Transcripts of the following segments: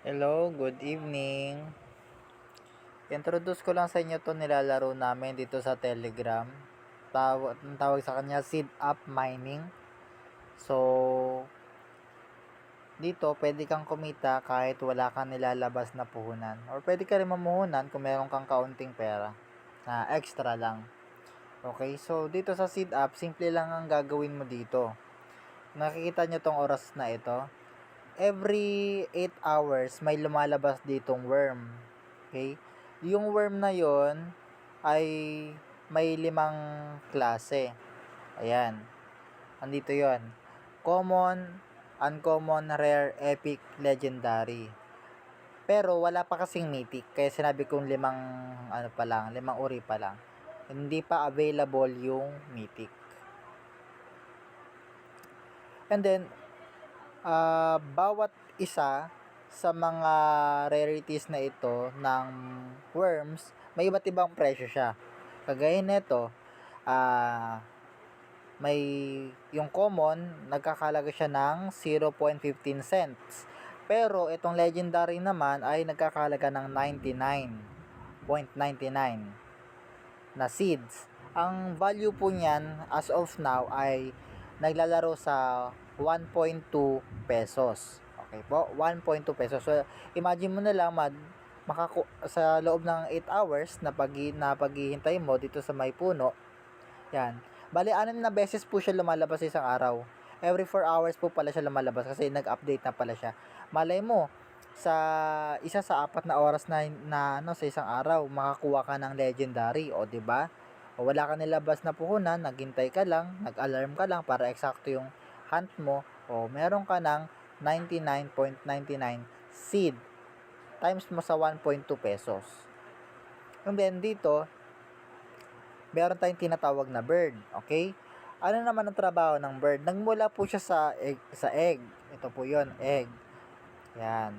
Hello, good evening. Introduce ko lang sa inyo 'to nilalaro namin dito sa Telegram. Ang tawag sa kanya Seed Up Mining. So, dito pwede kang kumita kahit wala kang nilalabas na puhunan. Or pwede ka rin mamuhunan kung meron kang kaunting pera na extra lang. Okay, so dito sa Seed Up, simple lang ang gagawin mo dito. Nakikita nyo tong oras na ito. Every 8 hours may lumalabas ditong worm. Okay? Yung worm na yon ay may 5 klase. Ayan. Andito yon. Common, uncommon, rare, epic, legendary. Pero wala pa kasing mythic. Kaya sinabi kong 5 uri pa lang. Hindi pa available yung mythic. And then, bawat isa sa mga rarities na ito ng worms, may iba't ibang presyo siya. Kagaya nito, may yung common, nagkakalaga siya ng 0.15 cents. Pero itong legendary naman ay nagkakalaga ng 99.99 na seeds. Ang value po niyan as of now ay naglalaro sa 1.2 pesos. Okay po, 1.2 pesos. So, imagine mo na lang sa loob ng 8 hours na paghihintay mo dito sa may puno. Yan. Bali, 6 na beses po siya lumalabas sa isang araw. Every 4 hours po pala siya lumalabas kasi nag-update na pala siya. Malay mo, sa 4 na oras na sa isang araw, makakuha ka ng legendary, o 'di ba? O wala ka nilabas na puhunan, naghintay ka lang, nag-alarm ka lang para eksakto yung hunt mo, o meron ka ng 99.99 seed times mo sa 1.2 pesos. And then dito, meron tayong tinatawag na bird, okay? Ano naman ang trabaho ng bird? Nagmula po siya sa egg. Ito po 'yon, egg. Yan.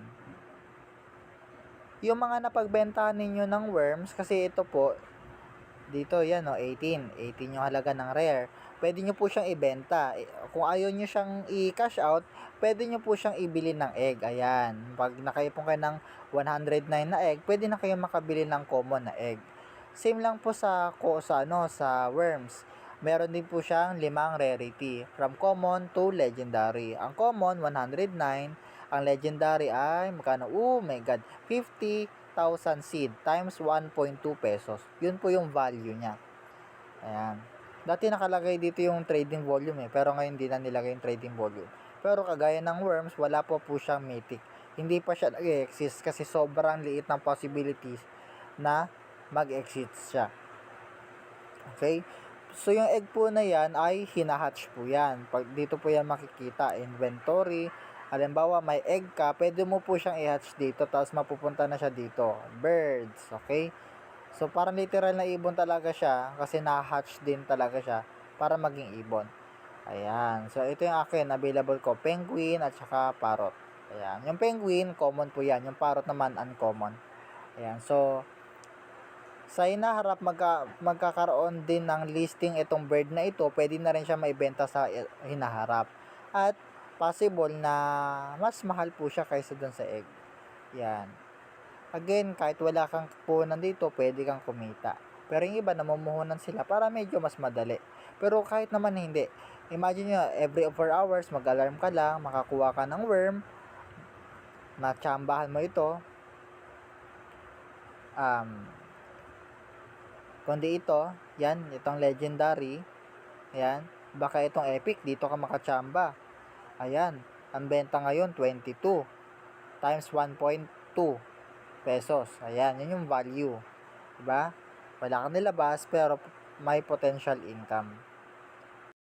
Yung mga napagbentahan ninyo ng worms, kasi ito po, dito yan, 18 yung halaga ng rare. Pwede nyo po siyang ibenta. Kung ayaw nyo siyang i-cash out, pwede nyo po siyang ibili ng egg. Ayan. Pag nakaipon kayo ng 109 na egg, pwede na kayo makabili ng common na egg. Same lang po sa worms. Meron din po siyang 5 rarity, from common to legendary. Ang common 109, ang legendary ay magkano? Oh my god, 50,000 seed times 1.2 pesos. Yun po yung value niya. Ayan. Dati nakalagay dito yung trading volume pero ngayon hindi na nilagay yung trading volume. Pero kagaya ng worms, wala po siyang mythic. Hindi pa siya nag-exist kasi sobrang liit ng possibilities na mag-exist siya. Okay? So, yung egg po na yan ay hinahatch po yan. Pag dito po yan makikita, inventory. Halimbawa, may egg ka, pwede mo po siyang i-hatch dito, tapos mapupunta na siya dito. Birds, okay? So, parang literal na ibon talaga siya, kasi na-hatch din talaga siya para maging ibon. Ayan. So, ito yung akin, available ko, penguin at saka parrot. Ayan. Yung penguin, common po yan. Yung parrot naman, uncommon. Ayan. So, sa hinaharap, magkakaroon din ng listing itong bird na ito. Pwede na rin siya maibenta sa hinaharap. At possible na mas mahal po siya kaysa dun sa egg. Yan. Again, kahit wala kang puhunan dito, pwede kang kumita. Pero yung iba, namumuhunan sila para medyo mas madali. Pero kahit naman hindi. Imagine nyo, every 4 hours, mag-alarm ka lang, makakuha ka ng worm, natsambahan mo ito. Kundi ito, yan, itong legendary, ayan, baka itong epic, dito ka makatsamba. Ayan, ang benta ngayon, 22 times 1.2 pesos. Ayan, yun yung value. Diba? Wala kang nilabas, pero may potential income.